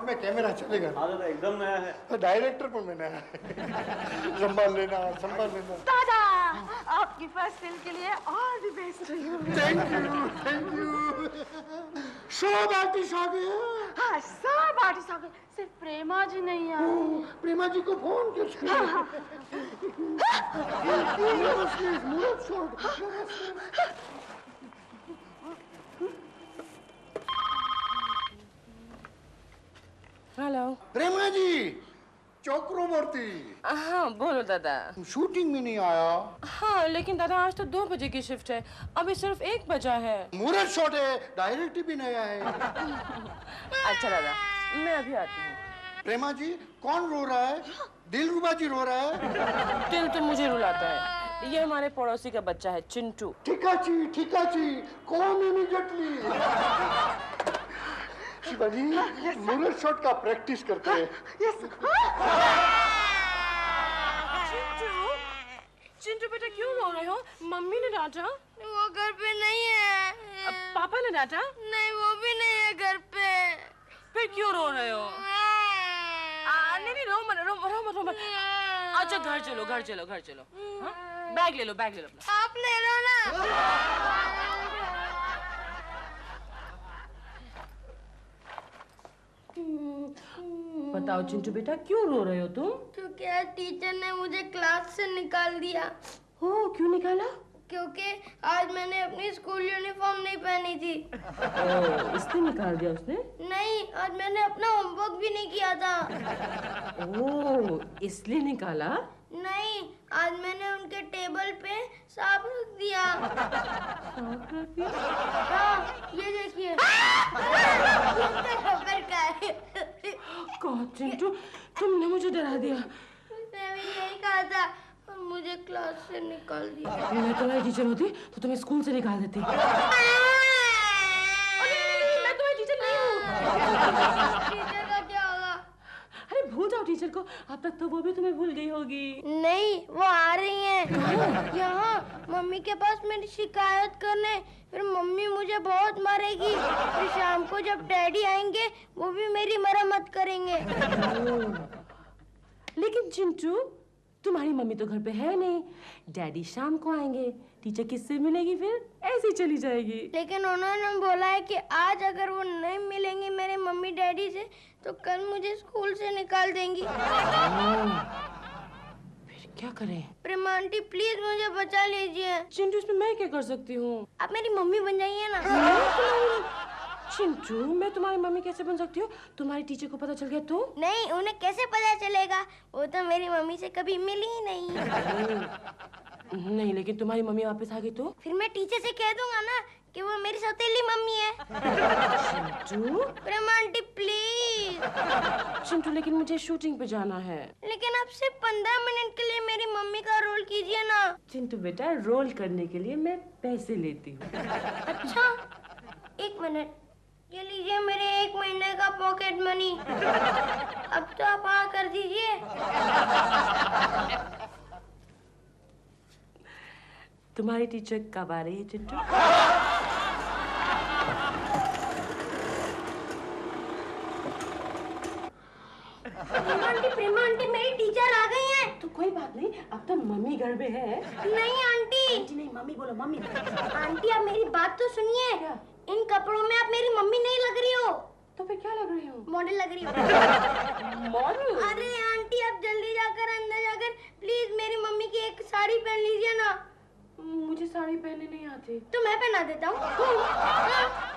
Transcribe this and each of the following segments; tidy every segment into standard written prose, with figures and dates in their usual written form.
में कैमरा चलेगा। हाँ दादा एकदम नया है। डायरेक्टर पर मैं नया है। संभाल लेना, संभाल लेना। दादा आपकी फर्स्ट फिल्म के लिए all the best. Thank you, thank you. सब आर्टिस्ट आ गए। हाँ सब आर्टिस्ट आ गए, सिर्फ प्रेमा जी नहीं आई। प्रेमा जी को फोन किसके? हेलो प्रेमा जी, चक्रवर्ती। हाँ बोलो दादा। शूटिंग में नहीं आया? हाँ लेकिन दादा आज तो 2 बजे की शिफ्ट है, अभी सिर्फ 1 बजा है। मुहूर्त शॉट है, डायरेक्टर भी नया है। अच्छा दादा मैं अभी आती हूँ। प्रेमा जी कौन रो रहा है? दिलरुबा जी रो रहा है? दिल तो मुझे रुलाता है, ये हमारे पड़ोसी का बच्चा है चिंटू। ठीका जी, कौन इमीडिएटली? शिवाजी, मुहूर्त शॉट का प्रैक्टिस करते हैं। चिंटू बेटा क्यों रो रहे हो? मम्मी ने डांटा? वो घर पे नहीं है। पापा ने डांटा? नहीं वो भी नहीं है घर पे। फिर क्यों रो रहे हो? नहीं रो मत। अच्छा घर चलो। हाँ? बैग ले लो अपना। आप ले लो ना। बताओ चिंटू बेटा क्यों रो रहे हो तुम? क्योंकि आज टीचर ने मुझे क्लास से निकाल दिया। हो क्यों निकाला? क्योंकि आज मैंने अपनी स्कूल यूनिफॉर्म नहीं पहनी थी। इसलिए निकाल दिया उसने? नहीं, आज मैंने अपना होमवर्क भी नहीं किया था। ओह इसलिए निकाला? नहीं, आज मैंने उनके टेबल पे सांप रख दिया। हाँ, ये देखिए। गॉड चिंटू तुमने मुझे डरा दिया। मैं भी यही कहा था, मुझे क्लास से निकाल दिया। मैं तुम्हारी टीचर होती तो तुम्हें स्कूल से निकाल देती। नहीं, मैं तुम्हारी टीचर नहीं हूँ। टीचर का क्या होगा? अरे भूल जाओ टीचर को, अब तक तो वो भी तुम्हें भूल गई होगी। नहीं, वो आ रही हैं यहाँ मम्मी के पास मेरी शिकायत करने। फिर मम्मी मुझे बहुत मारेगी। फिर शाम को जब डैडी आएंगे वो भी मेरी मरम्मत करेंगे। लेकिन चिंटू तुम्हारी मम्मी तो घर पे है नहीं, डैडी शाम को आएंगे, टीचर किससे मिलेगी? फिर ऐसे ही चली जाएगी। लेकिन उन्होंने बोला है कि आज अगर वो नहीं मिलेंगे मेरे मम्मी डैडी से तो कल मुझे स्कूल से निकाल देंगी। फिर क्या करें? प्रेमा आंटी प्लीज मुझे बचा लीजिए। चिंटू इसमें मैं क्या कर सकती हूँ? आप मेरी मम्मी बन जाइए ना। चिंटू मैं तुम्हारी मम्मी कैसे बन सकती हूँ? तुम्हारी टीचर को पता चल गया तो? नहीं, उन्हें कैसे पता चलेगा? वो तो मेरी मम्मी से कभी मिली ही नहीं। नहीं लेकिन तुम्हारी मम्मी वापस आ गई तो? फिर मैं टीचर से कह दूंगा ना कि वो मेरी सौतेली मम्मी है। चिंटू प्रेमा आंटी प्लीज। चिंटू लेकिन मुझे शूटिंग पे जाना है। लेकिन आप सिर्फ 15 मिनट के लिए मेरी मम्मी का रोल कीजिए ना। चिंटू बेटा रोल करने के लिए मैं पैसे लेती हूँ। अच्छा 1 मिनट, ये लीजिए मेरे 1 महीने का पॉकेट मनी। अब तो आप हाँ कर दीजिए। तुम्हारी टीचर कब आ रही है चिंटू? प्रेमा आंटी मेरी टीचर आ गई हैं। तो कोई बात नहीं, अब तो मम्मी घर में है। नहीं आंटी। आंटी नहीं मम्मी बोलो, मम्मी। आंटी आप मेरी बात तो सुनिए। इन कपड़ों में आप मेरी मम्मी नहीं लग रही हो। तो फिर क्या लग रही हो? मॉडल लग रही हो। मॉडल? अरे आंटी आप जल्दी जाकर अंदर जाकर प्लीज मेरी मम्मी की एक साड़ी पहन लीजिए ना। मुझे साड़ी पहनने नहीं आती। तो मैं पहना देता हूँ।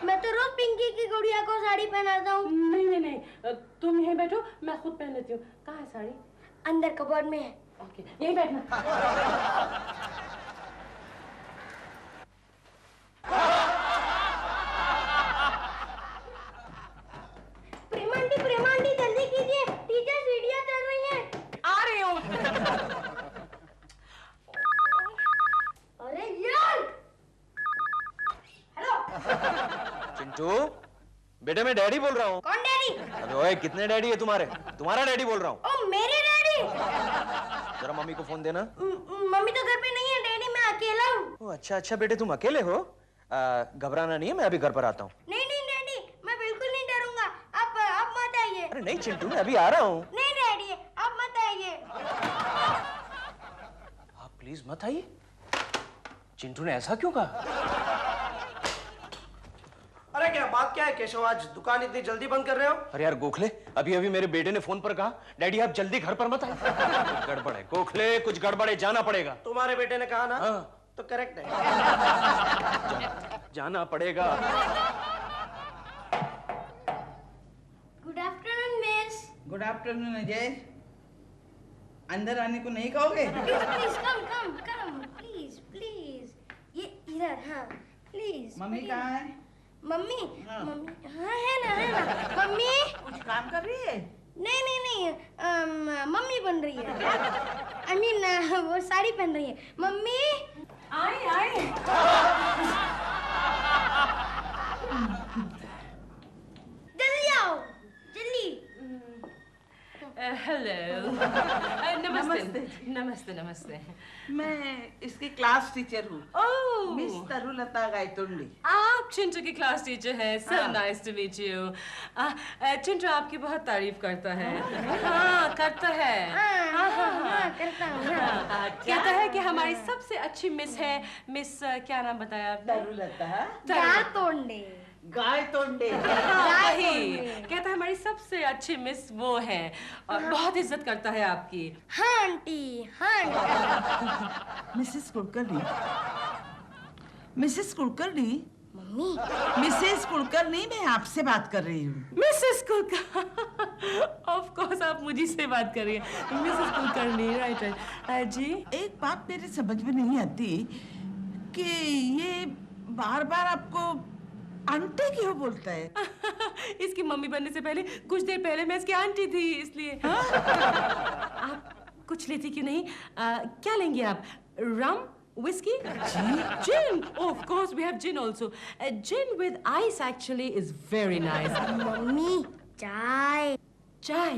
मैं तो रोज पिंकी की गुड़िया को साड़ी पहनाता हूँ। नहीं, तुम यहीं बैठो, मैं खुद पहन लेती हूँ। कहाँ है साड़ी? अंदर कबर्ड में है। ओके, यहीं बैठना। प्रेमा आंटी जल्दी कीजिए, टीचर सीढ़ियाँ चढ़ रही हैं। आ रही हूँ। अरे यार! हेलो। चिंटू बेटे मैं डैडी बोल रहा हूँ। कौन डैडी? अबे ओए कितने डैडी है तुम्हारे? तुम्हारा डैडी बोल रहा हूँ। ओ मेरे डैडी? जरा मम्मी को फोन देना। मम्मी तो घर पे नहीं है डैडी, मैं अकेला हूँ। अच्छा बेटे तुम अकेले हो? घबराना नहीं है, मैं अभी घर पर आता हूँ। नहीं डैडी, मैं बिल्कुल नहीं डरूंगा। आप मत आइए। अरे नहीं चिंटू, मैं अभी आ रहा हूँ। नहीं डैडी, आप मत आइए। आप प्लीज मत आइए। चिंटू ने ऐसा क्यों कहा? अरे क्या बात क्या है केशव, आज दुकान इतनी जल्दी बंद कर रहे हो? अरे यार गोखले, अभी अभी मेरे बेटे ने फोन पर कहा डैडी आप जल्दी घर पर मत आए। गड़बड़ है गोखले, कुछ गड़बड़ है, जाना पड़ेगा। तुम्हारे बेटे ने कहा ना? हाँ। तो करेक्ट है। जाना पड़ेगा। Good afternoon miss. Good afternoon Ajay. अंदर आने को नहीं कहोगे? Please come come come, please please. ये इधर, हाँ प्लीज। मम्मी कहाँ है? मम्मी? हाँ। मम्मी हाँ है ना मम्मी। कुछ काम कर रही है? नहीं नहीं नहीं, मम्मी बन रही है। आई मीन वो साड़ी पहन रही है। मम्मी आए आए। जल्दी आओ, जल्दी। हेलो। नमस्ते नमस्ते नमस्ते। मैं इसकी क्लास टीचर हूँ, ओह, मिस तरुलता गायतोंडी। आप चिंटू की क्लास टीचर हैं। सो हाँ। Nice to meet you. Chintu आपकी बहुत तारीफ करता है। हाँ करता है। हाँ, करता हूँ। हाँ। कहता है कि हमारी सबसे अच्छी मिस है मिस क्या नाम बताया आपने? तरुलता गायतोंडे। गायतोंडे। हाँ, वही कहता है हमारी सबसे अच्छी मिस वो है और बहुत इज्जत करता है आपकी। हाँ आंटी, हाँ aunty. Mrs Kulkarni, Mrs Kulkarni, mummy Mrs Kulkarni, मैं आपसे बात कर रही हूँ। मिसेस कुलकर्णी, ऑफ कोर्स आप मुझी से बात कर रही हैं। Mrs Kulkarni, right right. जी एक बात मेरे समझ में नहीं आती कि ये बार बार आपको आंटी क्यों बोलता है? इसकी मम्मी बनने से पहले कुछ देर पहले मैं इसकी आंटी थी, इसलिए। आप कुछ लेती क्यों नहीं? क्या लेंगे आप? रम, whiskey? Gin. Oh, of course, we have gin also. Gin with ice actually is very nice. Mummy चाय। चाय?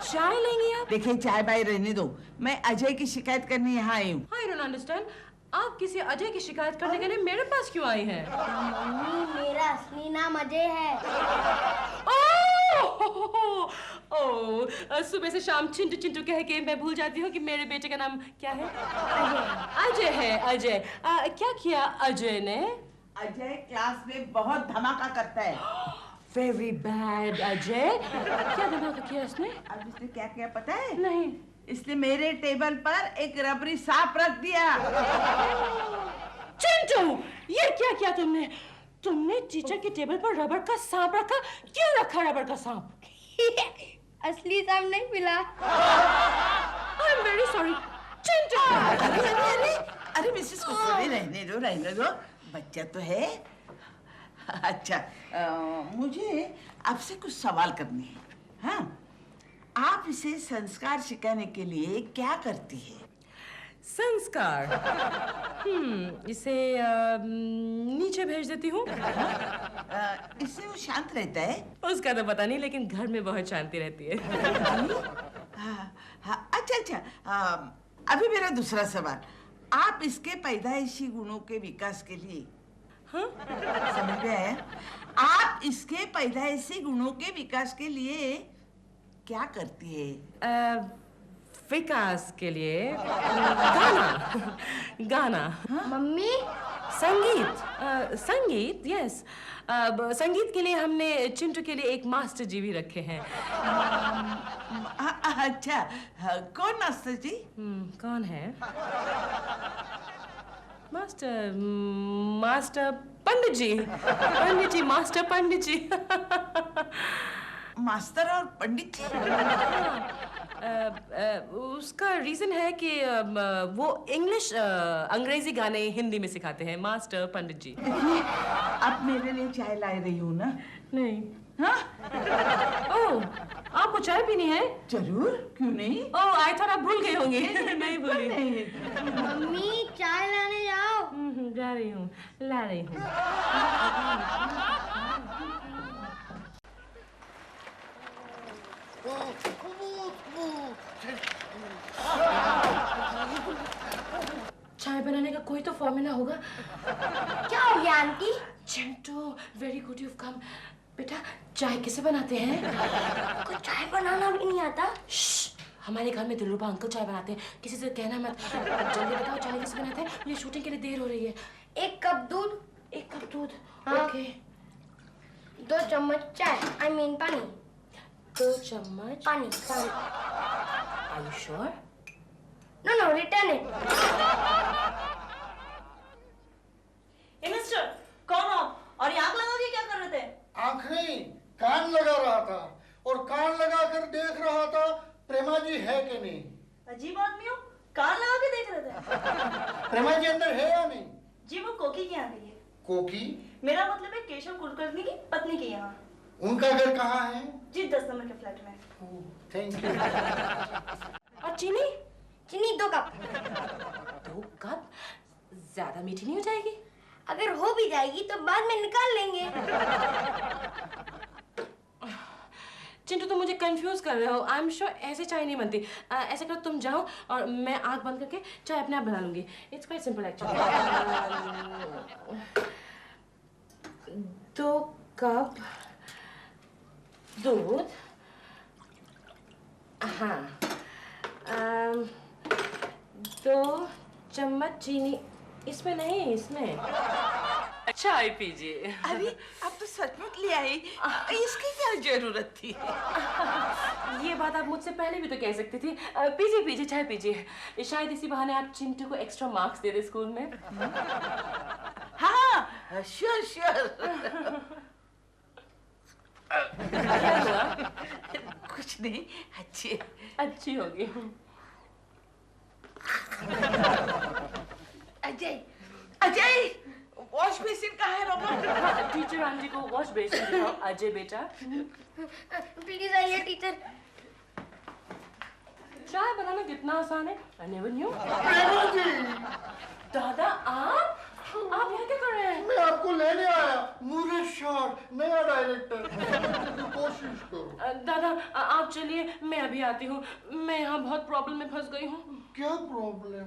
चाय लेंगे आप? देखिए चाय बाय रहने दो, मैं अजय की शिकायत करने यहाँ आई हूँ। I don't understand. आप किसी अजय की शिकायत करने के लिए मेरे पास क्यों आई हैं? मम्मी मेरा असली नाम अजय है। ओह, सुबह से शाम चिंटू चिंटू कह के मैं भूल जाती हूँ कि मेरे बेटे का नाम क्या है? अजय है, अजय। क्या किया अजय ने? अजय क्लास में बहुत धमाका करता है। Very bad Ajay. क्या धमाका किया उसने? अब इसने क्या किया पता है? नहीं। इसने मेरे टेबल पर एक रबरी सांप रख दिया। चिंटू, ये क्या किया तुमने? तुमने टीचर के टेबल पर रबर का सांप रखा? क्यों रखा रबर का सांप? असली सांप नहीं मिला। I am very sorry Chintu. अरे मिसेस कुलकर्णी, रहने दो, बच्चा तो है। अच्छा, मुझे आपसे कुछ सवाल करने हैं। हाँ, आप इसे संस्कार सिखाने के लिए क्या करती है? संस्कार? इसे नीचे भेज देती हूँ। इससे वो शांत रहता है? उसका तो पता नहीं, लेकिन घर में बहुत शांति रहती है। हाँ, अच्छा, अभी मेरा दूसरा सवाल, आप इसके पैदाइशी गुणों के विकास के लिए, हाँ? समझ में आया? आप इसके पैदाइशी गुणों के विकास के लिए क्या करती है? विकास के लिए गाना। गाना। मम्मी संगीत यस। संगीत के लिए हमने चिंटू के लिए एक मास्टर जी भी रखे हैं। अच्छा, कौन मास्टर जी? कौन है? मास्टर पंडित जी, मास्टर पंडित जी। मास्टर और पंडित जी? उसका रीजन है कि वो इंग्लिश अंग्रेजी गाने हिंदी में सिखाते हैं, मास्टर पंडित जी। आप मेरे लिए चाय ला रही हो ना? नहीं। हाँ? ओह, आपको चाय पीनी है? जरूर, क्यों नहीं? ओह, आई थॉट आप भूल गए होंगे। नहीं भूली। मम्मी चाय लाने जाओ। जा रही हूँ, ला रही हूँ। चाय बनाने का कोई तो फॉर्मूला होगा। क्या हो गया aunty? Chintu, very good you've come. बेटा चाय कैसे बनाते हैं? कुछ चाय बनाना भी नहीं आता। हमारे घर में दिलरुबा अंकल चाय बनाते हैं, किसी से कहना मत। जल्दी बताओ चाय कैसे बनाते हैं, मुझे शूटिंग के लिए देर हो रही है। 1 कप दूध। 1 कप दूध। हाँ। ओके। 2 चम्मच चाय, I mean पानी। 2 चम्मच पानी। Are you sure? No, return it. Mister, कौन हो? और ये आंख लगा के क्या कर रहे थे? आंख नहीं, कान लगा रहा था और कान लगाकर देख रहा था प्रेमा जी है कि नहीं। अजीब आदमी हो, कान लगा के देख रहे थे। प्रेमा जी अंदर है या नहीं? जी वो कोकी के यहाँ गई है। कोकी? मेरा मतलब है केशव कुलकर्णी की पत्नी के यहाँ। उनका घर कहाँ है? जी 10 नंबर के फ्लैट में। Thank you. और चीनी? चीनी 2 कप। 2 कप? ज्यादा मीठी नहीं हो जाएगी? अगर हो भी जाएगी तो बाद में निकाल लेंगे। चिंटू तुम मुझे कंफ्यूज कर रहे हो। आई एम श्योर ऐसे चाय नहीं बनती। ऐसा करो तुम जाओ और मैं आँख बंद करके चाय अपने आप बना लूंगी। It's quite simple actually. 2 cup दूध, हाँ, 2 चम्मच चीनी। इसमें नहीं, इसमें। चाय पीजिए। अरे आप तो सचमुच ले आई, इसकी क्या जरूरत थी? ये बात आप मुझसे पहले भी तो कह सकती थी। पीजिए पीजिए चाय पीजिए। शायद इसी बहाने आप चिंटू को एक्स्ट्रा मार्क्स दे दे स्कूल में। हाँ श्योर श्योर। क्या हुआ? कुछ नहीं, अच्छी होगी। अजय अजय, वॉश बेसिन कहाँ है बाबा? टीचर आंटी को वॉश बेसिन दिखाओ। अजय बेटा प्लीज आइए टीचर। चाय बनाना कितना आसान है। I never knew। प्रेमा जी, दादा आप यहाँ क्या कर रहे हैं? मैं आपको लेने आया। मुरश शॉट, नया डायरेक्टर। कोशिश करो। दादा आप चलिए, मैं अभी आती हूँ। मैं यहाँ बहुत प्रॉब्लम में फंस गई हूँ। क्या प्रॉब्लम?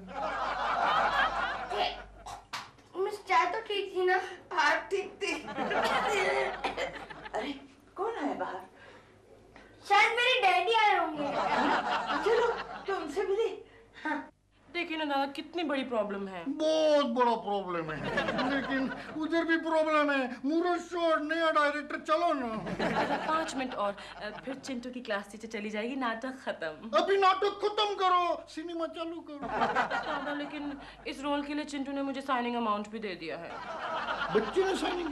मिस चाय तो ठीक थी ना? हाँ ठीक थी। अरे कौन है बाहर? शायद मेरे डैडी आए होंगे। चलो तुमसे मिले। देखिए ना दादा कितनी बड़ी प्रॉब्लम है। बहुत बड़ा प्रॉब्लम है, लेकिन उधर भी प्रॉब्लम है। मुरश शॉट, नया डायरेक्टर। चलो ना। 5 मिनट और फिर चिंटू की क्लास टीचर चली जाएगी, नाटक खत्म। अभी नाटक खत्म करो, सिनेमा चालू करो। दादा लेकिन इस रोल के लिए चिंटू ने मुझे साइनिंग अमाउंट भी दे दिया है। बच्चे ने साइनिंग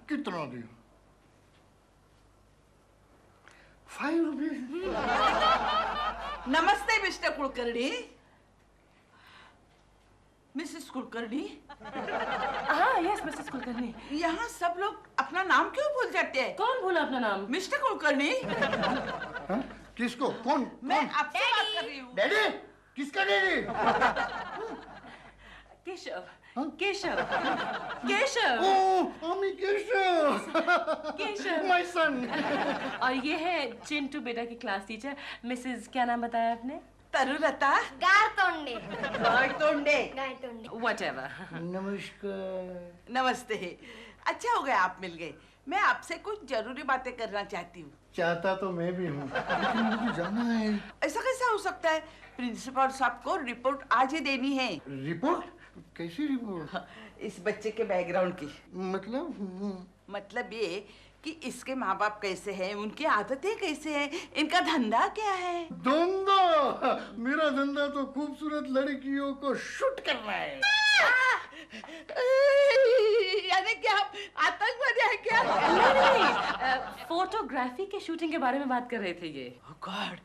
कितना दिया? 5 रुपये। नमस्ते मिस्टर कुलकर्णी। मिसेस कुलकर्णी। हाँ यस मिसेस कुलकर्णी। यहाँ सब लोग अपना नाम क्यों भूल जाते हैं? कौन बोला अपना नाम? मिस्टर कुलकर्णी। हाँ? किसको? कौन? मैं आपसे बात कर रही हूँ। डैडी? किसका डैडी? केशव। हाँ? केशव। केशव। ओह, अमी केशव। केशव। My son. और ये है चिंटू बेटा की क्लास टीचर मिसेस, क्या नाम बताया आपने? तरुलता। गायतोंडे। गायतोंडे। गायतोंडे। Whatever। नमस्कार। नमस्ते। अच्छा हो गया आप मिल गए। मैं आपसे कुछ जरूरी बातें करना चाहती हूँ। चाहता तो मैं भी हूँ, लेकिन मुझे जाना है। ऐसा कैसा हो सकता है? प्रिंसिपल साहब को रिपोर्ट आज ही देनी है। रिपोर्ट? कैसी रिपोर्ट? इस बच्चे के बैकग्राउंड की। मतलब? ये कि इसके माँ बाप कैसे हैं, उनकी आदतें कैसे हैं, इनका धंधा क्या है? धंधा? मेरा धंधा तो खूबसूरत लड़कियों को शूट करना है। यानी कि आप आतंकवादी हैं क्या? नहीं, फोटोग्राफी के शूटिंग के बारे में बात कर रहे थे ये। Oh God,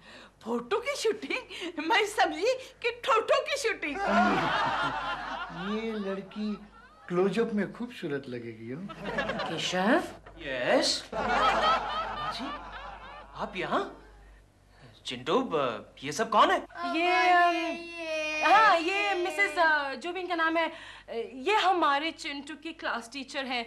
फोटो की शूटिंग? मैं समझी कि ठोठो की शूटिंग। ये लड़की क्लोजअप में खूबसूरत लगेगी। केशव। यस जी, आप यहाँ? चिंटू ये सब कौन है? हाँ ये मिसेस जो भी इनका नाम है, ये हमारे चिंटू की क्लास टीचर हैं।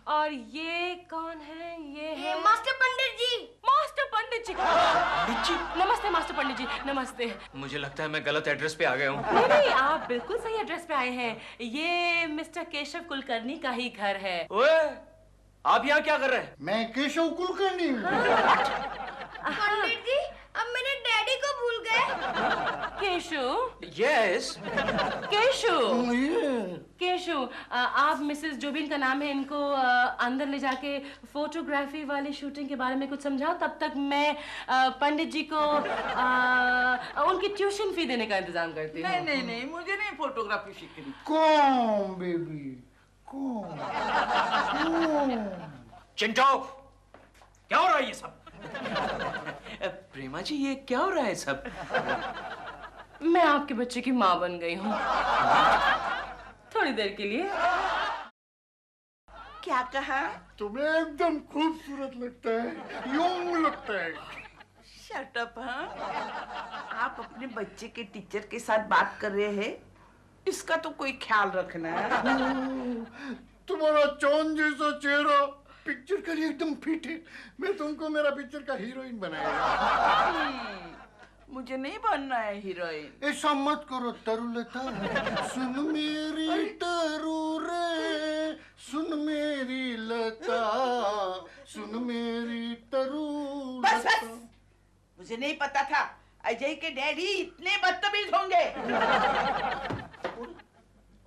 और ये कौन है? ये है मास्टर पंडित जी। मास्टर पंडित जी। पंडित जी? नमस्ते मास्टर पंडित जी, नमस्ते। मुझे लगता है मैं गलत एड्रेस पे आ गया हूँ। नहीं नहीं, आप बिल्कुल सही एड्रेस पे आए हैं। ये मिस्टर केशव कुलकर्णी का ही घर है। ओए, आप यहाँ क्या कर रहे हैं? मैं केशव कुलकर्णी हूँ। पंडित जी, अब मेरे डैडी को भूल गए। केशु, यस। केशु, ये केशु, आप मिसेस जो भी इनका नाम है इनको अंदर ले जाके फोटोग्राफी वाली शूटिंग के बारे में कुछ समझाओ। तब तक मैं पंडित जी को उनकी ट्यूशन फी देने का इंतजाम करती हूँ। नहीं नहीं नहीं, मुझे नहीं फोटोग्राफी सीखनी। कौन बेबी कौन? चिंटो, क्या हो रहा है ये सब? प्रेमा जी, ये क्या हो रहा है सब? मैं आपके बच्चे की माँ बन गई हूँ, थोड़ी देर के लिए। क्या कहा? तुम्हें एकदम खूबसूरत लगता है, यूं लगता है। Shut up. हाँ, आप अपने बच्चे के टीचर के साथ बात कर रहे हैं, इसका तो कोई ख्याल रखना है। तुम्हारा चांद जैसा चेहरा पिक्चर के लिए एकदम फिट है। मैं तुमको मेरा पिक्चर का हीरोइन बनाएगा। मुझे नहीं बनना है हीरोइन। ऐसा मत करो तरुलता, सुन मेरी तरु रे, सुन मेरी लता, सुन मेरी तरु। बस बस, मुझे नहीं पता था अजय के डैडी इतने बदतमीज होंगे।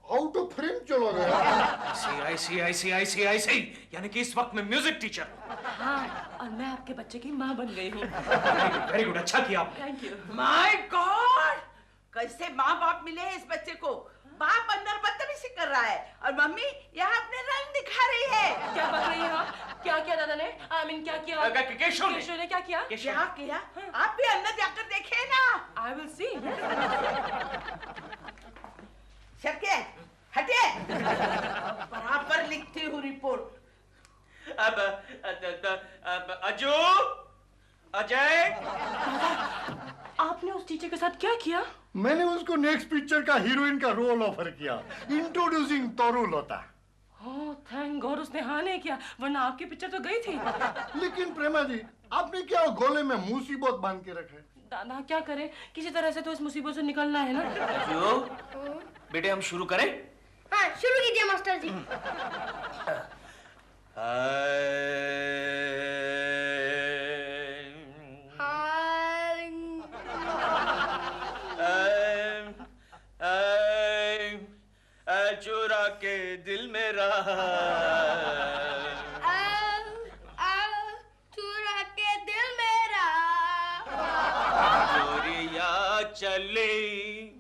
आउट ऑफ फ्रेम चला गया। ऐसी यानी कि इस वक्त मैं म्यूजिक टीचर। हाँ, और मैं आपके बच्चे की माँ बन गई हूँ। वेरी गुड, अच्छा किया आपने। Thank you. माय गॉड, कैसे माँ बाप मिले हैं इस बच्चे को। बाप अंदर बदतमीजी कर रहा है और मम्मी यहाँ अपने रंग दिखा रही है। क्या बक रही है आप? क्या किया दादा ने? आई मीन क्या किया? केशव ने क्या किया? क्या किया? आप भी अंदर जाकर देखे ना। I will see. शक्य, हटिए। बराबर लिखती हूँ रिपोर्ट। अब अजू, अजय, आपने उस टीचर के साथ क्या किया? मैंने उसको नेक्स्ट पिक्चर का हीरोइन का रोल ऑफर किया। इंट्रोड्यूसिंग तरुलता। ओह थैंक गॉड, उसने हाँ नहीं किया, वरना आपकी पिक्चर तो गई थी। लेकिन प्रेमा जी, आपने क्या गोले में मुसीबत बांध के रखा है? दादा क्या करें, किसी तरह से तो इस मुसीबत से निकलना है ना। अजू, बेटे हम शुरू करें? हाँ, शुरू कीजिए मास्टर जी। चुरा के दिल मेरा, चुरा के दिल मेरा, गोरिया चली,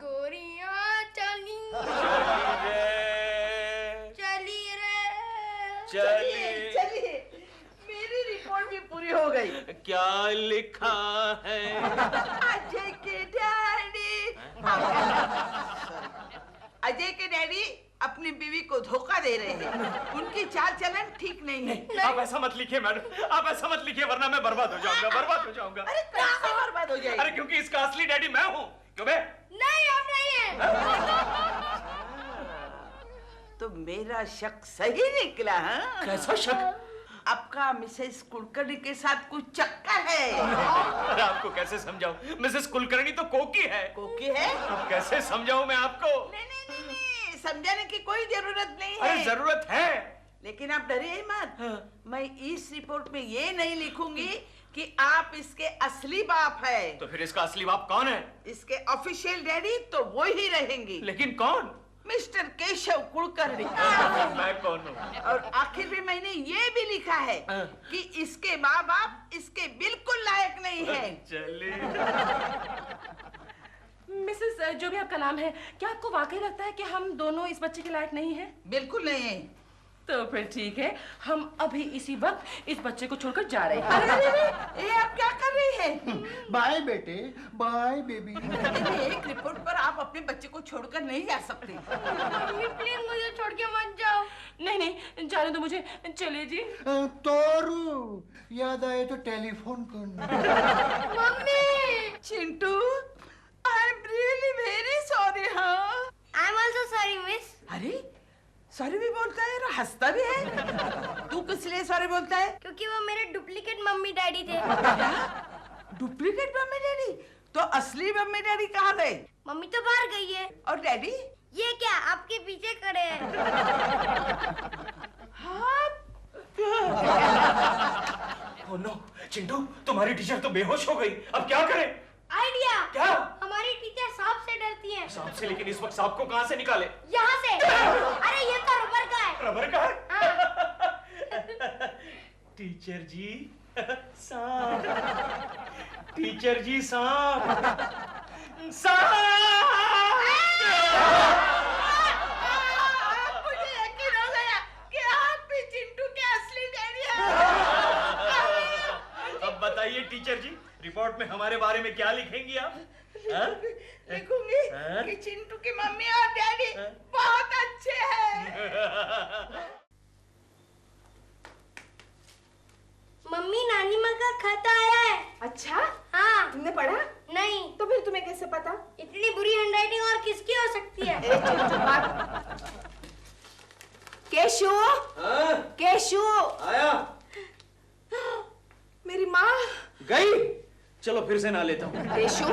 गोरियां चली, चली रे, चली रे, चलिए, मेरी रिपोर्ट भी पूरी हो गई। क्या लिखा है? अजय के डैडी, अजय के डैडी अपनी बीवी को धोखा दे रहे हैं। उनकी चाल चलन ठीक नहीं है। आप ऐसा मत लिखिए मैडम, आप ऐसा मत लिखिए, वरना मैं बर्बाद हो जाऊंगा, बर्बाद हो जाऊंगा। अरे कैसे बर्बाद हो जाएगी? अरे क्योंकि इसका असली डैडी मैं हूँ। क्यों बे? नहीं हम नहीं है। तो मेरा शक सही निकला। हाँ? कैसा शक? आपका मिसेस कुलकर्णी के साथ कुछ चक्कर है। अरे आपको कैसे समझाऊं? मिसेस कुलकर्णी तो कोकी है। कोकी है? अब कैसे समझाऊं मैं आपको? नहीं नहीं नहीं नहीं, समझाने की कोई जरूरत नहीं अरे है। जरूरत है। लेकिन आप डरिए मत। मैं इस रिपोर्ट में ये नहीं लिखूंगी कि आप इसके असली बाप है। तो फिर इसका असली बाप कौन है? इसके ऑफिशियल डैडी तो वो ही रहेंगी, लेकिन कौन? मिस्टर केशव कुलकर्णी। मैं कौन हूँ? और आखिर में मैंने ये भी लिखा है कि इसके माँ बाप इसके बिल्कुल लायक नहीं है। चलिए। मिसेस जो भी आपका नाम है, क्या आपको वाकई लगता है कि हम दोनों इस बच्चे के लायक नहीं हैं? बिल्कुल नहीं है। तो फिर ठीक है, हम अभी इसी वक्त इस बच्चे को छोड़कर जा रहे हैं। अरे ये आप क्या कर रही है? बाय बेटे, बाय बेबी। एक रिपोर्ट पर आप अपने बच्चे को छोड़कर नहीं जा सकते। मम्मी प्लीज मुझे छोड़ के मत जाओ। नहीं नहीं, जाने दो मुझे, चलिए जी। तोरू, याद आए तो टेलीफोन करना। Mummy. Chintu, I am really very sorry. हाँ, I am also sorry miss. अरे सॉरी भी बोलता है और हंसता भी है। तू किस लिए सॉरी बोलता है? क्योंकि वो मेरे डुप्लीकेट मम्मी डैडी थे। Duplicate mummy daddy? तो असली मम्मी डैडी कहाँ गए? मम्मी तो बाहर गई है। और डैडी? ये क्या आपके पीछे खड़े हैं? हाँ, ओह नो, चिंटू तुम्हारी टीचर तो बेहोश हो गई, अब क्या करें? आइडिया। क्या? हमारी टीचर सांप से डरती है। सांप से? लेकिन इस वक्त सांप को कहां से निकाले? यहाँ से। अरे ये तो रबर का है। रबर का है? हाँ। टीचर जी सांप, टीचर जी सांप, सांप। मुझे यकीन हो गया कि आप भी चिंटू के असली डैडी हैं। अब बताइए टीचर जी, रिपोर्ट में हमारे बारे में क्या लिखेंगी आप? लिखूंगी हाँ? कि चिंटू की मम्मी और डैडी हाँ? बहुत अच्छे हैं। मम्मी नानी माँ का खत आया है। अच्छा, हाँ। तुमने पढ़ा? नहीं। तो फिर तुम्हें कैसे पता? इतनी बुरी हैंडराइटिंग और किसकी हो सकती है? ए, चुप चुप बात। केशु, केशु, आया? मेरी माँ। गई? चलो फिर से ना लेता हूँ। केशु,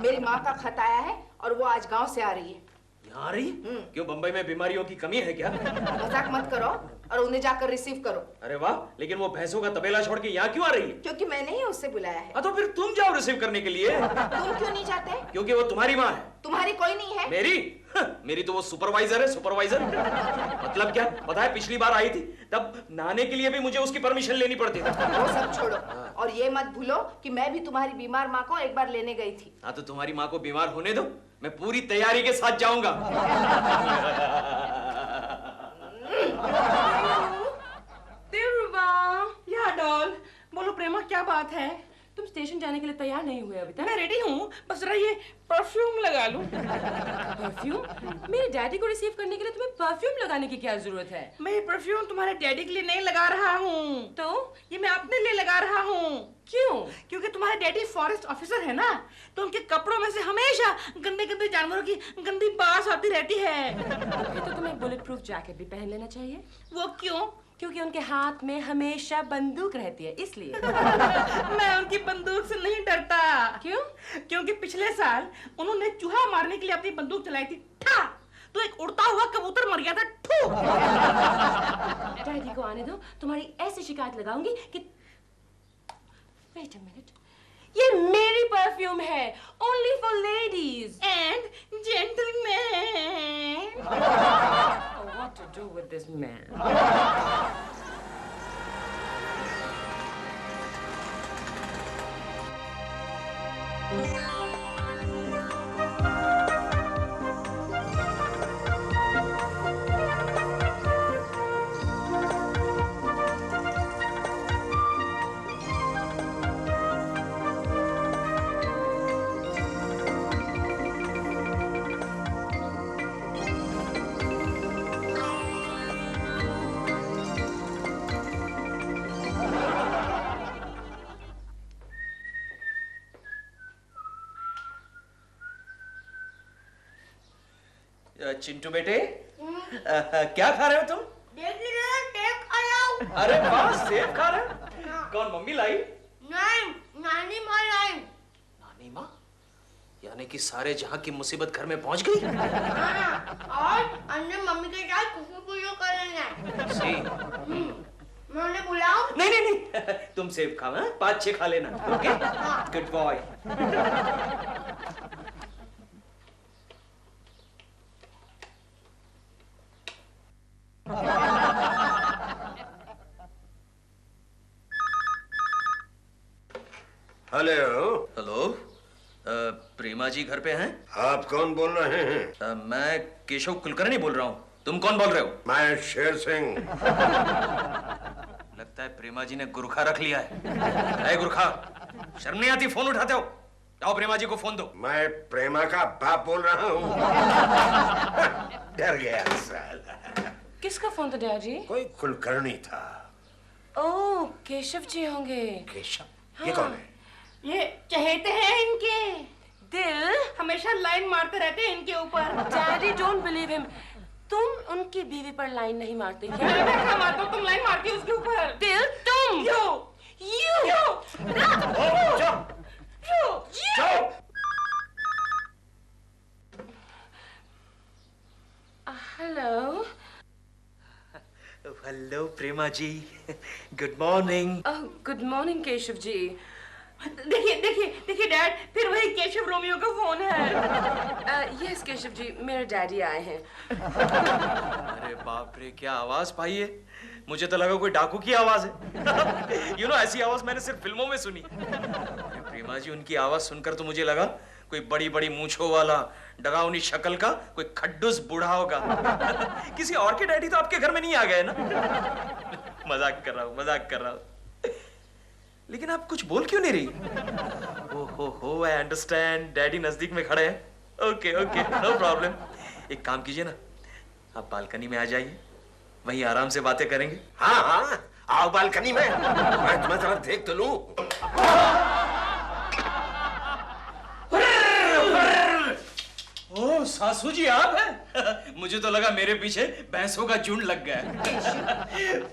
मेरी माँ का खत आया है और वो आज गांव से आ रही है। यहाँ आ रही? क्यों, बम्बई में बीमारियों की कमी है क्या? मजाक मत करो और उन्हें जाकर रिसीव करो। अरे वाह, लेकिन वो भैंसों का तबेला छोड़ के यहाँ क्यों आ रही है? क्योंकि मैंने ही उससे बुलाया है। तो फिर तुम जाओ रिसीव करने के लिए। तुम क्यों नहीं जाते? क्योंकि वो तुम्हारी माँ है। तुम्हारी कोई नहीं है। मेरी? मेरी तो वो सुपरवाइजर है, सुपरवाइजर। मतलब क्या? पता है पिछली बार आई थी तब नहाने के लिए भी मुझे उसकी परमिशन लेनी पड़ती थी। वो सब छोड़ो और ये मत भूलो कि मैं भी तुम्हारी बीमार माँ को एक बार लेने गई थी। हाँ, तो तुम्हारी माँ को बीमार होने दो, मैं पूरी तैयारी के साथ जाऊंगा। दिलरुबा, या डॉल, बोलो प्रेमा क्या बात है? तुम स्टेशन जाने के लिए तैयार नहीं हुए अभी तक? मैं रेडी हूँ, बस जरा ये परफ्यूम लगा लूं। परफ्यूम? मेरे डैडी को रिसीव करने के लिए तुम्हें परफ्यूम लगाने की क्या जरूरत है? मैं ये परफ्यूम तुम्हारे डैडी के लिए नहीं लगा रहा हूँ, तो ये मैं अपने लिए लगा रहा हूँ। क्यों? क्योंकि तुम्हारे डैडी फॉरेस्ट ऑफिसर है ना, तो उनके कपड़ों में से हमेशा गंदे गंदे जानवरों की गंदी बास आती रहती है। फिर तो तुम्हें बुलेट प्रूफ जैकेट भी पहन लेना चाहिए। वो क्यों? क्योंकि उनके हाथ में हमेशा बंदूक रहती है, इसलिए। मैं उनकी बंदूक से नहीं डरता। क्यों? क्योंकि पिछले साल उन्होंने चूहा मारने के लिए अपनी बंदूक चलाई थी, ठा, तो एक उड़ता हुआ कबूतर मर गया था, ठू। डैडी को आने दो, तुम्हारी ऐसी शिकायत लगाऊंगी कि वेट अ मिनट, ये मेरी परफ्यूम है, only for ladies and gentleman. What to do with this man? Chintu बेटे, क्या खा रहे हो तुम? टेप खाया हूँ। अरे वाह, सेब खा रहे हो? कौन, मम्मी लाई? नहीं, नानी माँ लाई। नानी माँ? यानी कि सारे जहां की मुसीबत घर में पहुंच गई? और अन्य मम्मी के साथ खुशबू करेंगे। सी। मैं उन्हें बुलाऊं? नहीं नहीं नहीं, तुम सेब खाओ, हाँ? 5-6 खा लेना, okay? Good boy. Hello. Hello, Prema ji घर पे हैं? आप कौन बोल रहे हैं? मैं केशव कुलकर्णी बोल रहा हूँ। तुम कौन बोल रहे हो? मैं शेर सिंह। लगता है प्रेमा जी ने गुरखा रख लिया है। ए गुरखा, शर्म नहीं आती फोन उठाते हो? जाओ प्रेमा जी को फोन दो। मैं प्रेमा का बाप बोल रहा हूँ। डर गया साला। किसका फोन था डैडी? कोई कुलकर्णी था। ओह, केशव जी होंगे। केशव? ये कौन है? ये चहेते हैं इनके, दिल, हमेशा लाइन मारते रहते हैं इनके ऊपर। Daddy don't believe him. तुम उनकी बीवी पर लाइन नहीं मारते क्या? मैं मारता हूँ, तुम लाइन मारती हो उसके ऊपर। दिल, तुम। You. Hello. Hello Prema ji, good morning. Good morning Keshav ji. देखिए देखिए देखिए डैड, फिर वही केशव रोमियो का फोन है। यस केशव जी, मेरे डैडी आए हैं। अरे बाप रे, क्या आवाज पाई है। मुझे तो लगा कोई डाकू की आवाज है। यू नो, ऐसी आवाज मैंने सिर्फ फिल्मों में सुनी। प्रेमा जी, उनकी आवाज सुनकर तो मुझे लगा कोई बड़ी बड़ी मूंछों वाला, डरावनी शक्ल का कोई खड्डूस बूढ़ा होगा। किसी और के डैडी तो आपके घर में नहीं आ गए ना? मजाक कर रहा हूँ, मजाक कर रहा हूँ। लेकिन आप कुछ बोल क्यों नहीं रही? ओहो, आई अंडरस्टैंड, डैडी नजदीक में खड़े हैं। Okay okay, no problem. एक काम कीजिए ना, आप बालकनी में आ जाइए, वहीं आराम से बातें करेंगे। हाँ हाँ, आओ बालकनी में, मैं तुम्हें तरफ देख तो लूं। ओह सासू जी, आप हैं? मुझे तो लगा मेरे पीछे भैंसों का झुंड लग गया।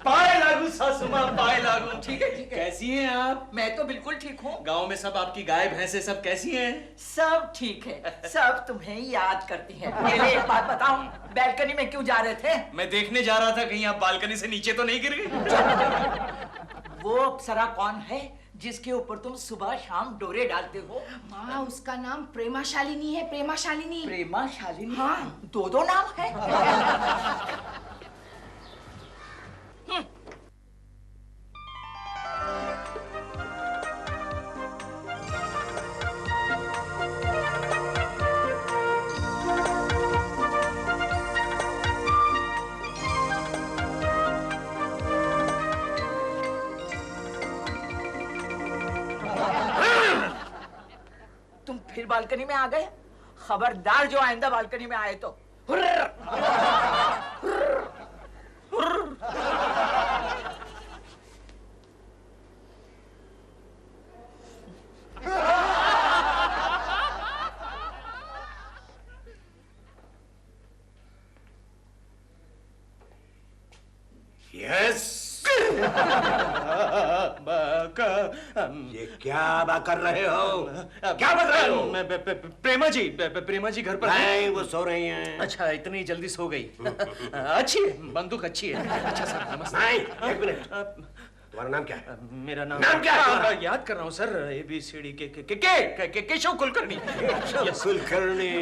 पाए लागू सासू माँ, पाए लागू। ठीक है ठीक है। कैसी हैं आप? मैं तो बिल्कुल ठीक हूँ। गांव में सब आपकी गाय भैंसे सब कैसी हैं? सब ठीक है, सब तुम्हें याद करती हैं। पहले एक बात बताओ, बैल्कनी में क्यों जा रहे थे? मैं देखने जा रहा था कहीं आप बालकनी से नीचे तो नहीं गिर गए। वो अप्सरा कौन है जिसके ऊपर तुम सुबह शाम डोरे डालते हो? माँ, उसका नाम प्रेमा शालिनी है, प्रेमा शालिनी। प्रेमा शालिनी? हाँ। दो नाम है। तुम फिर बालकनी में आ गए? खबरदार जो आइंदा बालकनी में आए तो। यस। ये क्या बात कर रहे हो? क्या बता रहे हो? प्रेमा जी घर पर नहीं, वो सो रही हैं। अच्छा, इतनी जल्दी सो गई। अच्छी है, बंदूक अच्छी है। अच्छा सर, नमस्ते। नहीं, एक मिनट, तुम्हारा नाम क्या है? मेरा नाम क्या है तुम्हारा? याद कर रहा हूँ सर, ABCD के केशव कुलकर्णी। कुलकर्णी?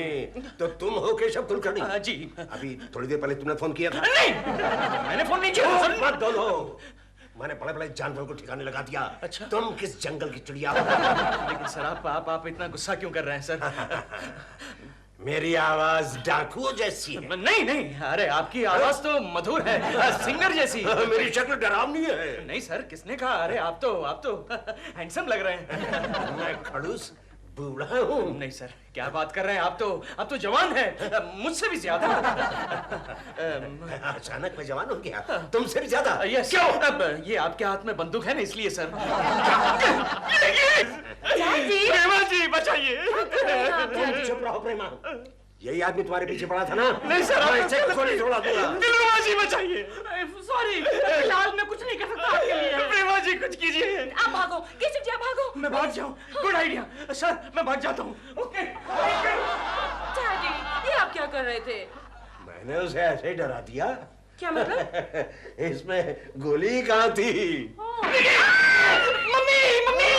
तो तुम हो केशव कुलकर्णी? जी। अभी थोड़ी देर पहले तुमने फोन किया था। नहीं, मैंने फोन नहीं किया सर। मत बोलो, मैंने बड़े बड़े जानवरों को ठिकाने लगा दिया। अच्छा। तुम किस जंगल की चिड़िया हो? लेकिन सर, आप इतना गुस्सा क्यों कर रहे हैं सर? मेरी आवाज डाकू जैसी है। नहीं नहीं, अरे आपकी आवाज तो मधुर है, सिंगर जैसी। मेरी शक्ल डरावनी है। नहीं सर, किसने कहा? अरे आप तो हैंडसम लग रहे हैं। मैं खड़ूस बूढ़ा हूँ? नहीं सर, क्या बात कर रहे हैं? आप तो जवान हैं, मुझसे भी ज्यादा। अचानक मैं जवान हो गया, तुमसे भी ज्यादा? यस। क्यों? अब ये आपके हाथ में बंदूक है ना, इसलिए सर। प्रेमा जी, बचाइए। चुप रहो प्रेमा, यही आदमी तुम्हारे पीछे पड़ा था ना? नहीं सर, मैं इसे गोली छोड़ा दूंगा। प्रेमा जी बचाइए। सॉरी, फिलहाल मैं कुछ नहीं कर सकता आपके लिए। प्रेमा जी कुछ कीजिए। आप भागो, केशव जी आप भागो। मैं भाग जाऊं? गुड आइडिया सर, मैं भाग जाता हूँ। ओके। डैडी, ये आप क्या कर रहे थे? मैंने उसे ऐसे ही डरा दिया। क्या मतलब? इसमें गोली कहाँ थी? मम्मी मम्मी,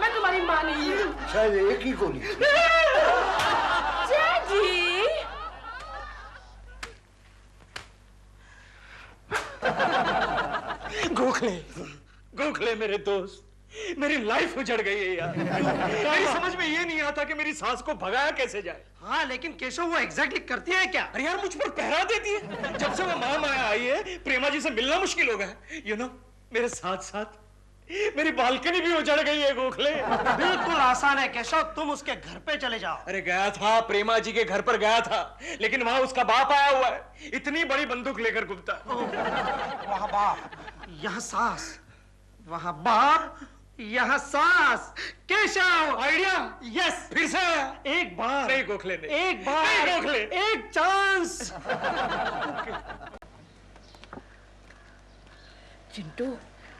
मैं तुम्हारी माँ नहीं हूँ। शायद एक ही गोली थी। डैडी, गोखले मेरे दोस्त, मेरी लाइफ उजड़ गई है यार। मेरी समझ में ये नहीं आता कि मेरी सास को भगाया कैसे जाए। हाँ, लेकिन केशव वो एग्जैक्टली करती है क्या? अरे यार, मुझ पर पहरा देती है। जब से वो माया आई है, प्रेमा जी से मिलना मुश्किल हो गया। यू नो, मेरे साथ साथ मेरी बालकनी भी उजड़ गई है गोखले। बिल्कुल आसान है केशव, तुम उसके घर पे चले जाओ। अरे गया था, प्रेमा जी के घर पर गया था, लेकिन वहां उसका बाप आया हुआ है, इतनी बड़ी बंदूक लेकर घूमता। वहाँ बाप, यहाँ सास, वहाँ बाप, यहाँ सास। केशव, आइडिया। यस, फिर से एक बार नहीं गोखले ने, एक बार नहीं गोखले, एक चांस। चिंटू,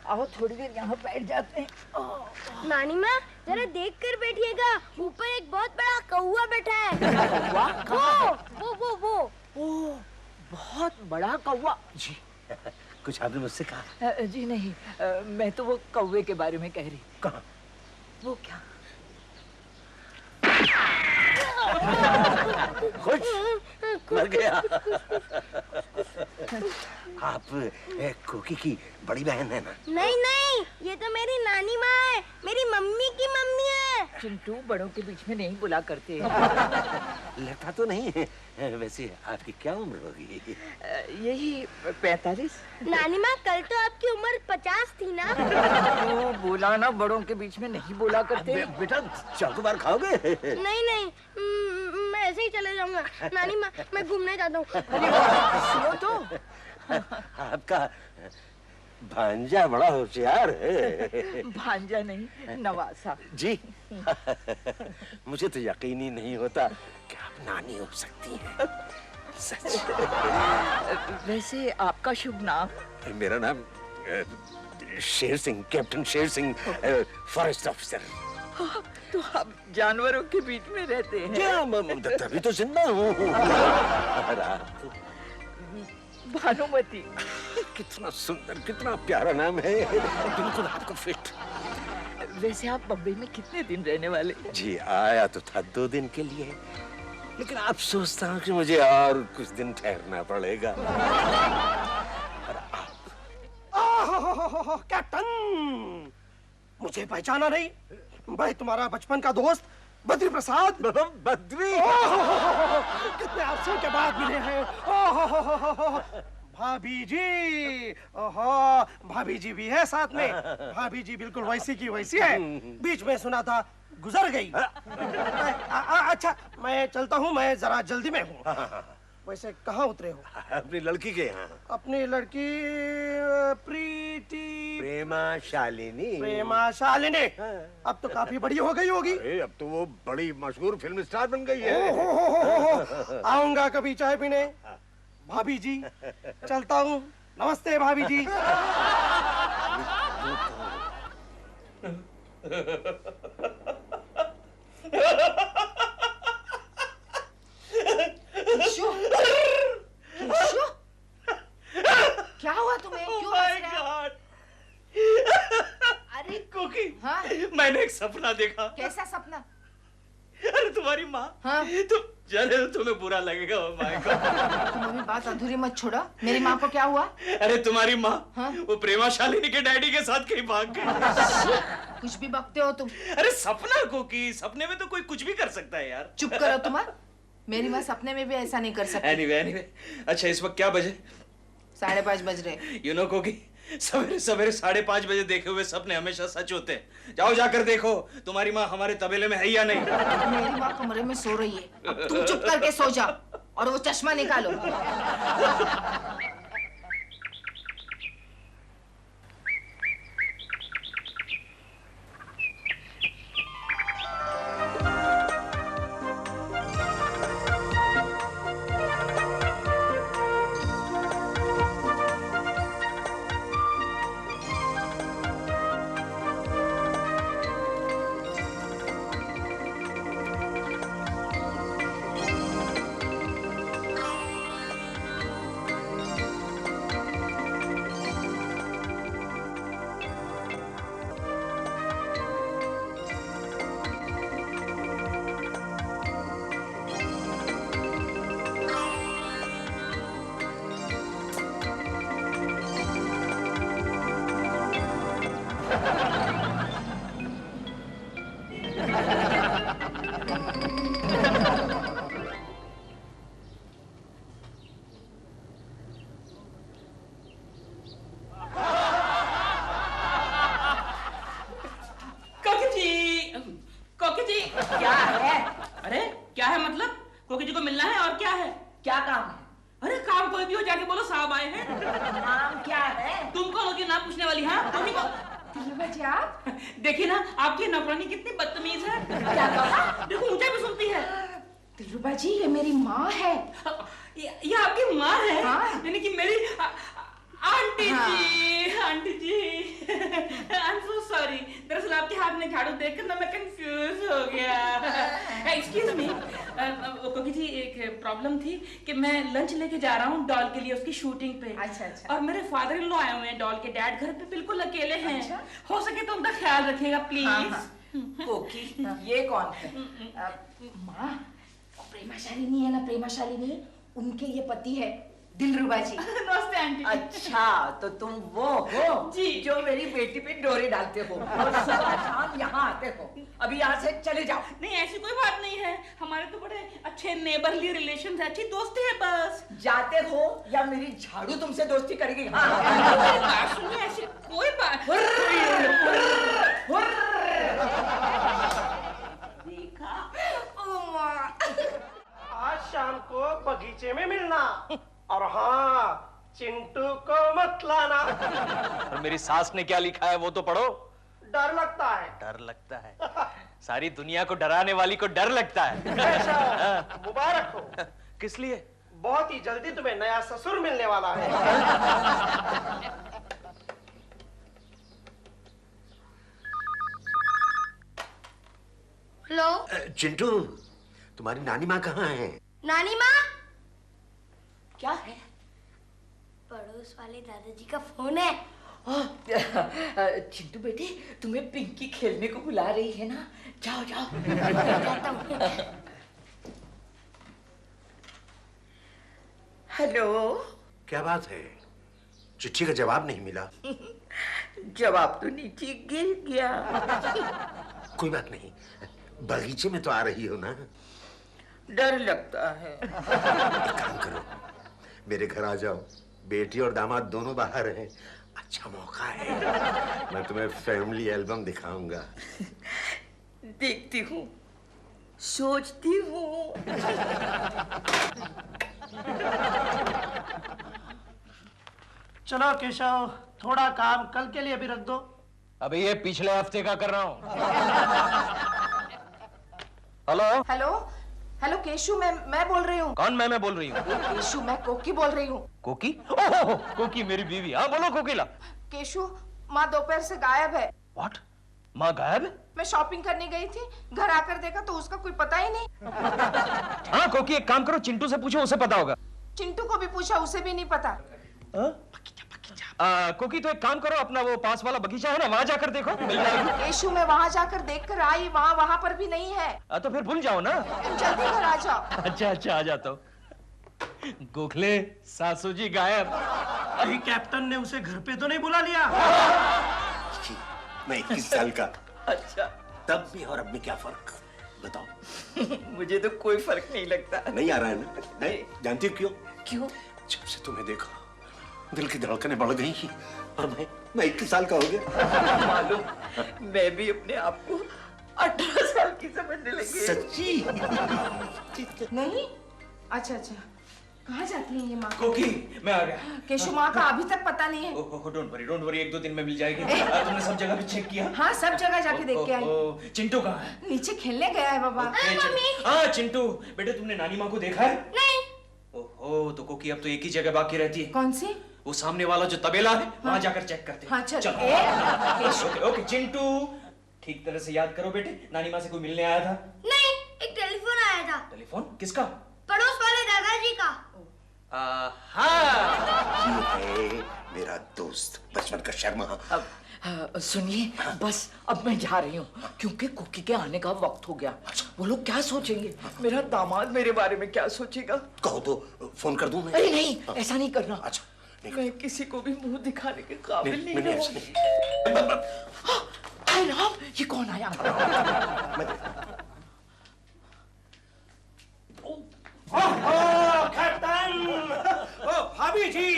आओ थोड़ी देर यहाँ बैठ जाते हैं। नानी माँ, जरा देख कर बैठिएगा, ऊपर एक बहुत बड़ा कौवा बैठा है। वो ओह, बहुत बड़ा कौवा। जी, कुछ आपने मुझसे कहा? जी नहीं, मैं तो वो कौवे के बारे में कह रही। कहाँ? वो क्या? खुश? मर गया। आप कोकी की बड़ी बहन है ना? नहीं नहीं, ये तो मेरी नानी माँ है, मेरी मम्मी की मम्मी है। चिंटू, बड़ों के बीच में नहीं बुला करते। लगता तो नहीं है। वैसे आपकी क्या उम्र होगी? यही 45। नानी माँ, कल तो आपकी उम्र 50 थी ना? तो बोला ना, बड़ों के बीच में नहीं बोला करते। बेटा चौकोबार खाओगे? नहीं नहीं, मैं ऐसे ही चले जाऊंगा। नानी माँ, मैं घूमने जाता हूँ। सुनो तो, आपका भांजा बड़ा होशियार है। भांजा नहीं, नवासा। जी। मुझे तो यकीन ही नहीं होता कि आप नानी हो सकती हैं। सच। वैसे आपका शुभ नाम? मेरा नाम Sher Singh, captain Sher Singh, forest officer. तो आप जानवरों के बीच में रहते हैं? जी, तभी तो जिंदा हूँ। और आप? भानुमति। कितना सुंदर, कितना प्यारा नाम है, बिल्कुल आपको फिट। वैसे आप बम्बई में कितने दिन रहने वाले? जी, आया तो था 2 दिन के लिए, लेकिन अब सोचता हूँ कि मुझे और कुछ दिन ठहरना पड़ेगा। और आप? कैप्टन, मुझे पहचाना नहीं? मैं तुम्हारा बचपन का दोस्त बद्री प्रसाद। बद्री? कितने अरसे के बाद मिले हैं। भाभी जी, ओहो, भाभी जी भी है साथ में। भाभी जी बिल्कुल वैसी की वैसी है। बीच में सुना था गुजर गई। अच्छा, मैं चलता हूँ, मैं जरा जल्दी में हूँ। वैसे कहाँ उतरे हो? अपनी लड़की के यहाँ। अपनी लड़की प्रीति? प्रेमा शालिनी। प्रेमा शालिनी? अब तो काफी बड़ी हो गई होगी। अब तो वो बड़ी मशहूर फिल्म स्टार बन गई है। आऊंगा कभी चाय पीने। भाभी जी, चलता हूँ। नमस्ते भाभी जी। क्या हुआ तुम्हें? क्यों हंस रहे हो? अरे कोकी, हाँ? मैंने एक सपना देखा। कैसा सपना? अरे तुम्हारी माँ। हाँ? तुम जाने तो तुम्हें बुरा लगेगा माँ को। तुम अभी बात अधूरी मत छोड़ो। मेरी माँ को क्या हुआ? अरे तुम्हारी माँ, हाँ? वो प्रेमा शालिनी के डैडी के साथ कहीं भाग गई। कुछ भी बकते हो तुम। अरे सपना कोकी, सपने में तो कोई कुछ भी कर सकता है यार। चुप करो तुम। मेरी माँ सपने में भी ऐसा नहीं कर सकती। एनीवे, अच्छा इस वक्त क्या बजे? 5:30 बज रहे। यू नो कोकी, सवेरे सवेरे 5:30 बजे देखे हुए सपने हमेशा सच होते हैं। जाओ जाकर देखो तुम्हारी माँ हमारे तबेले में है या नहीं। मेरी माँ कमरे में सो रही है। अब तुम चुप करके सो जाओ और वो चश्मा निकालो। क्या है? अरे क्या है मतलब? कोकी जी को मिलना है और क्या है? क्या काम है? अरे काम कोई भी हो, जाके बोलो साहब आए हैं। नाम क्या है? तुम कौन होती नाम पूछने वाली? हाँ तुम ही को जी आप देखिए ना, आपकी नौकरानी कितनी बदतमीज है। क्या कहा? देखो ऊंचा भी सुनती है। दिलरुबा जी, ये मेरी माँ है। ये आपकी माँ है? हाँ। यानी कि मेरी आंटी हाँ। जी, aunty ji. I am so sorry. दरअसल आपके हाथ में झाड़ू देखकर ना मैं कंफ्यूज हो गया। एक्सक्यूज मी कोकी जी, एक प्रॉब्लम थी कि मैं लंच लेके जा रहा हूँ डॉल के लिए उसकी शूटिंग पे। अच्छा अच्छा। और मेरे फादर इन लॉ आए हुए हैं, डॉल के डैड घर पे बिल्कुल अकेले हैं। अच्छा? हो सके तो उनका ख्याल रखिएगा प्लीज। हाँ। कोकी, ये कौन है? माँ, प्रेमा शालिनी है ना, प्रेमा शालिनी, उनके ये पति है दिलरुबा जी। नमस्ते आंटी। अच्छा, तो तुम वो हो जी जो मेरी बेटी पे डोरे डालते हो और सुबह शाम यहाँ आते हो। अभी यहाँ से चले जाओ। नहीं, ऐसी कोई बात नहीं है, हमारे तो बड़े अच्छे नेबरली रिलेशंस है, अच्छी दोस्ती है बस। जाते हो या मेरी झाड़ू तुमसे दोस्ती करेगी? हाँ। बात सुनिए, ऐसी कोई बात। देखा? आज शाम को बगीचे में मिलना, और हाँ, चिंटू को मत लाना। और मेरी सास ने क्या लिखा है वो तो पढ़ो। डर लगता है। डर लगता है? सारी दुनिया को डराने वाली को डर लगता है। ऐसा, मुबारक हो। किस लिए? बहुत ही जल्दी तुम्हें नया ससुर मिलने वाला है। हेलो चिंटू, तुम्हारी नानी माँ कहाँ है? नानी माँ, क्या है? पड़ोस वाले दादाजी का फोन है। चिंटू बेटी, तुम्हें पिंकी खेलने को बुला रही है ना? जाओ जाओ। जाता हूँ। हेलो। क्या बात है? चिट्ठी का जवाब नहीं मिला? जवाब तो नीचे गिर गया। कोई बात नहीं, बगीचे में तो आ रही हो ना? डर लगता है। एक काम करो, मेरे घर आ जाओ, बेटी और दामाद दोनों बाहर हैं, अच्छा मौका है, मैं तुम्हें फैमिली एल्बम दिखाऊंगा। देखती हूँ, सोचती हूँ। चलो केशव, थोड़ा काम कल के लिए भी रख दो। अबे ये पिछले हफ्ते का कर रहा हूँ। हेलो हेलो हेलो केशु, मैं बोल रही हूँ। कौन? मैं बोल रही हूँ। केशु, मैं कोकी बोल रही हूँ। कोकी? ओह, कोकी मेरी बीवी। हाँ बोलो कोकिला। केशु, माँ दोपहर से गायब है। व्हाट? माँ गायब है? मैं शॉपिंग करने गई थी, घर आकर देखा तो उसका कोई पता ही नहीं। हाँ कोकी, एक काम करो, चिंटू से पूछो, उसे पता होगा। चिंटू को भी पूछा, उसे भी नहीं पता। कोकी तो एक काम करो, अपना वो पास वाला बगीचा है ना, वहाँ जाकर देखो, मिल जाएगी। केशु, मैं वहाँ जाकर देख कर आई, वहाँ पर भी नहीं है। तो फिर भूल जाओ ना। तुम जल्दी घर आ जाओ। अच्छा आ जाता हूँ। गोखले, सासू जी गायब। अभी कैप्टन ने उसे घर पे तो नहीं बुला लिया? मैं 21 साल का। अच्छा, तब भी और अब में क्या फर्क बताओ? मुझे तो कोई फर्क नहीं लगता। नहीं आ रहा है ना? नहीं जानती हो क्यों? क्यों? जब से तुम्हें देखा दिल की धड़कनें बढ़ गई और मैं 21 साल का हो गया। मालूम, मैं भी अपने आप को 18 साल की समझने लगी। सच्ची? नहीं? अच्छा, कहाँ जाती है ये माँ? कोकी, मैं आ गया। केशु, माँ का अभी तक पता नहीं है। डोंट वरी, 1-2 दिन में मिल जाएगी। तुमने सब जगह भी चेक किया? हाँ, सब जगह जाके देख के आई। चिंटू कहाँ है? नीचे खेलने गया है बाबा। हाँ चिंटू, बेटे तुमने नानी माँ को देखा है? नहीं। ओहो, तो कोकी अब तो एक ही जगह बाकी रहती है। कौन सी? वो सामने वाला जो तबेला है, वहाँ जाकर चेक करते हैं। हाँ चल। ओके चिंटू, ठीक तरह से याद करो बेटे, नानी माँ से कोई मिलने आया था? नहीं, एक टेलीफोन आया था। टेलीफोन? किसका? पड़ोस वाले दादाजी का। हाँ, ये है मेरा दोस्त बचपन का शर्मा। अब सुनिए, बस अब मैं जा रही हूँ, क्योंकि कुकी के आने का वक्त हो गया। वो लोग क्या सोचेंगे? मेरा दामाद मेरे बारे में क्या सोचेगा? कहो तो फोन कर दूं मैं? अरे नहीं, ऐसा नहीं करना। अच्छा, मैं किसी को भी मुंह दिखाने के काबिल नहीं नहीं, रहूंगी। अरे राम, ये कौन आया? भाभी जी,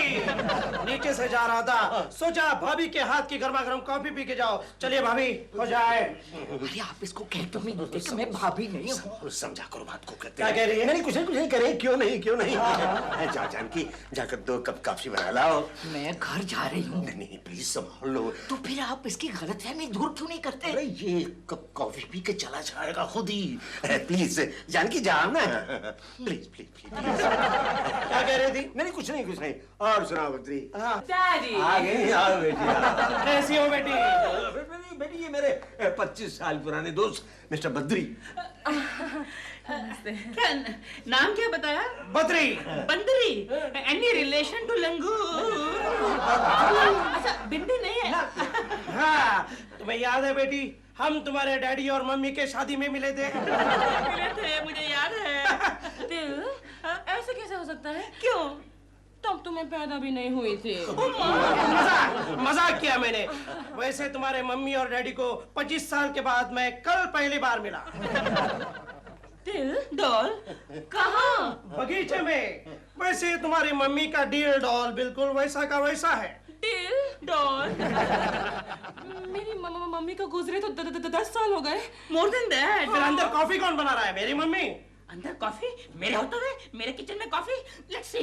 नीचे से जा रहा था, सोचा भाभी के हाथ की गर्मा गर्म कॉफी पी के जाओ। चलिए भाभी, हो जाए। अरे आप इसको कह क्यों नहीं देते कि मैं भाभी नहीं हूँ? समझा करो बात को। कहते क्या कह रही है? नहीं, कुछ नहीं करे। क्यों नहीं? जा जानकी, जाकर 2 कप कॉफी बना लाओ। मैं घर जा रही हूँ। नहीं, प्लीज संभाल लो। तो फिर आप इसकी गलतफहमी दूर क्यों नहीं करते? अरे ये कप कॉफी पी के चला जाएगा खुद ही। प्लीज जानकी, जाओ ना। प्लीज। क्या कह रही थी? नहीं, कुछ नहीं। और सुनाओ बद्री। डैडी, आ गई? आओ बेटी। कैसी हो बेटी? बेटी, ये मेरे 25 साल पुराने दोस्त मिस्टर बद्री। नमस्ते। क्या नाम क्या बताया? बद्री। बंदरी? एनी रिलेशन टू लंगूर? अच्छा बिंदी नहीं है? हाँ, तुम्हें याद है बेटी, हम तुम्हारे डैडी और मम्मी के शादी में मिले थे। मिले थे, मुझे याद है। दिल, ऐसे कैसे हो सकता है? क्यों? तब तुम्हें पैदा भी नहीं हुई थी। मजाक किया मैंने। वैसे तुम्हारे मम्मी और डैडी को 25 साल के बाद मैं कल पहली बार मिला। दिल, डॉल? कहाँ? बगीचे में। वैसे तुम्हारी मम्मी का डील डॉल बिल्कुल वैसा का वैसा है। दिल, डॉल? मेरी मम्मी को गुजरे तो 10 साल हो गए। More than that. फिर अंदर कॉफी कौन बना रहा है? मेरी मम्मी। अंदर कॉफी? मेरे होते हुए मेरे किचन में कॉफी? Let's see.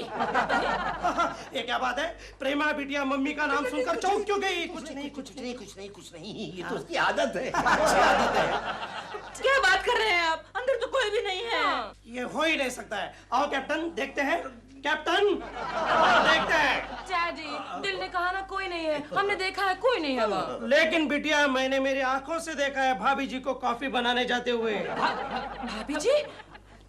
ये क्या बात है? प्रेमा बिटिया मम्मी का नाम सुनकर चौंक क्यों गई? कुछ नहीं, ये तो उसकी आदत है। क्या बात कर रहे हैं आप? अंदर तो कोई भी नहीं है। ये हो ही नहीं सकता है। आओ कैप्टन, देखते हैं। कैप्टन, देखते हैं। डैडी, दिल ने कहा ना कोई नहीं है। हमने देखा है कोई नहीं है वहाँ। लेकिन बिटिया मैंने मेरी आंखों से देखा है भाभी जी को कॉफी बनाने जाते हुए। भाभी जी?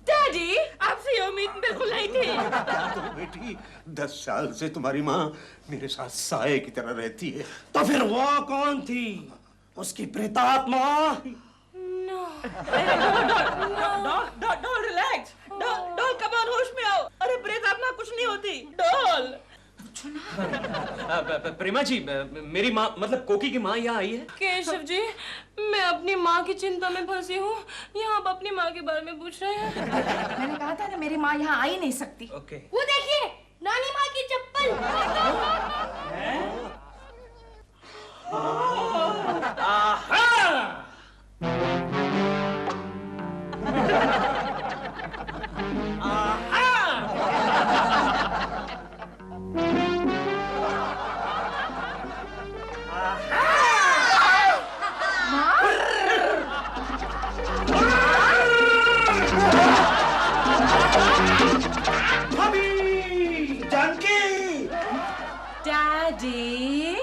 डैडी, आपसे ये उम्मीद बिल्कुल नहीं थी। क्या करूं बेटी, 10 साल से तुम्हारी माँ मेरे साथ साए की तरह रहती है। तो फिर वो कौन थी? उसकी प्रेतात्मा? Doll relax. Doll come on, होश में आओ। अरे प्रेतात्मा कुछ नहीं होती। डॉल। प्रेमा जी, मेरी माँ मतलब कोकी की माँ यहाँ आई है। केशव जी, मैं अपनी माँ की चिंता में फंसी हूँ। यहाँ आप अपनी माँ के बारे में पूछ रहे हैं। मैंने कहा था ना मेरी माँ यहाँ आ ही नहीं सकती। ओके। वो देखिए, नानी माँ की चप्पल। भाभी, जानकी। डैडी,